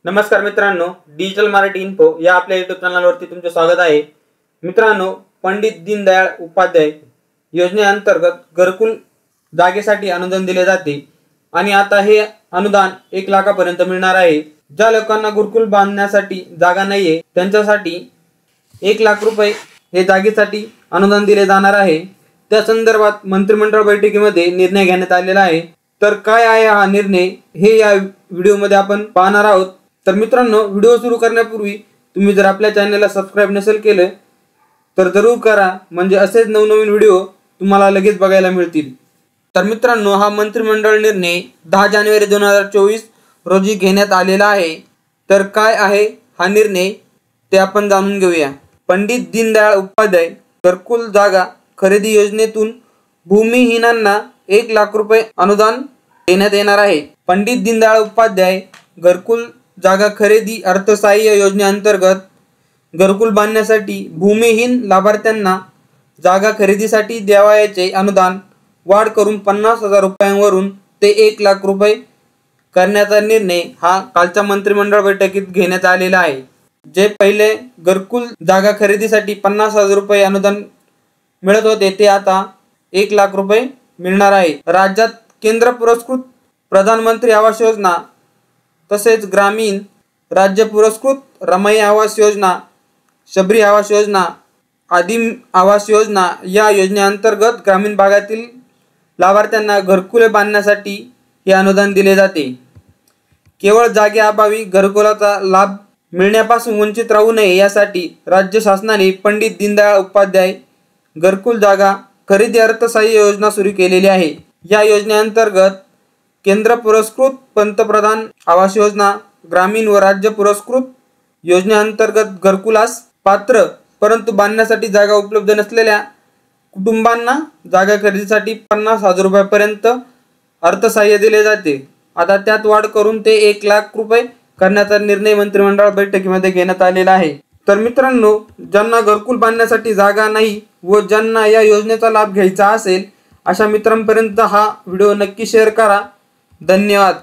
नमस्कार मित्रांनो, digital Marathi info या आपल्या YouTube चॅनलवरती तुमचे स्वागत आहे। मित्रांनो, पंडित दीनदयाळ उपाध्याय योजनेअंतर्गत घरकुल जागेसाठी अनुदान दिले जाते आणि आता हे अनुदान 1 लाखापर्यंत मिळणार आहे। ज्या लोकांना घरकुल बांधण्यासाठी जागा नाहीये त्यांच्यासाठी 1 लाख रुपये हे जागेसाठी अनुदान दिले जाणार आहे। त्या संदर्भात मंत्रिमंडळ बैठकीमध्ये निर्णय घेण्यात आलेला आहे। तर काय आहे हा निर्णय हे या व्हिडिओमध्ये आपण पाहणार आहोत। तर मित्रांनो, व्हिडिओ सुरू करण्यापूर्वी तुम्ही जर आपल्या चॅनलला सबस्क्राइब नसेल केले तर जरूर करा, म्हणजे असेच नवनवीन व्हिडिओ तुम्हाला लगेच बघायला मिळतील। तर मित्रांनो, हा मंत्रिमंडळ निर्णय 10 जानेवारी 2024 रोजी घेण्यात आलेला आहे। तर काय आहे हा निर्णय ते आपण जाणून घेऊया। पंडित दीनदयाळ उपाध्याय घरकुल जागा खरेदी योजनेतून भूमिहीनांना 1 लाख रुपये अनुदान देण्यात येणार आहे। पंडित दीनदयाळ उपाध्याय घरकुल जागा खरेदी अर्थसहाय्य योजनेअंतर्गत घरकुल बांधण्यासाठी भूमिहीन लाभार्थ्यांना जागा खरेदीसाठी द्यावयाचे अनुदान वाढ करून 50,000 रुपयांवरून ते 1 लाख रुपये करण्याचा निर्णय हा कालच्या मंत्रिमंडळ बैठकीत घेण्यात आलेला आहे। जे पहिले घरकुल जागा खरेदीसाठी 50,000 रुपये अनुदान मिळत होते ते आता 1 लाख रुपये मिळणार आहे। राज्यात केंद्र पुरस्कृत प्रधानमंत्री आवास योजना तसेच ग्रामीण राज्य पुरस्कृत रमाई आवास योजना, शबरी आवास योजना, आदिम आवास योजना या योजनेअंतर्गत ग्रामीण भागातील लाभार्थ्यांना घरकुले बांधण्यासाठी हे अनुदान दिले जाते। केवळ जागेअभावी घरकुलाचा लाभ मिळण्यापासून वंचित राहू नये यासाठी राज्य शासनाने पंडित दीनदयाळ उपाध्याय घरकुल जागा खरेदी अर्थसहाय्य योजना सुरू केलेली आहे। या योजनेअंतर्गत केंद्र पुरस्कृत पंतप्रधान आवास योजना, ग्रामीण व राज्य पुरस्कृत योजनेअंतर्गत घरकुलास पात्र परंतु बांधण्यासाठी जागा उपलब्ध नसलेल्या कुटुंबांना जागा खरेदीसाठी 50,000 रुपयांपर्यंत अर्थसहाय्य दिले जाते। आता त्यात वाढ करून ते 1 लाख रुपये करण्याचा निर्णय मंत्रिमंडळ बैठकीमध्ये घेण्यात आलेला आहे। तर मित्रांनो, ज्यांना घरकुल बांधण्यासाठी जागा नाही व ज्यांना या योजनेचा लाभ घ्यायचा असेल अशा मित्रांपर्यंत हा व्हिडिओ नक्की शेअर करा। धन्यवाद।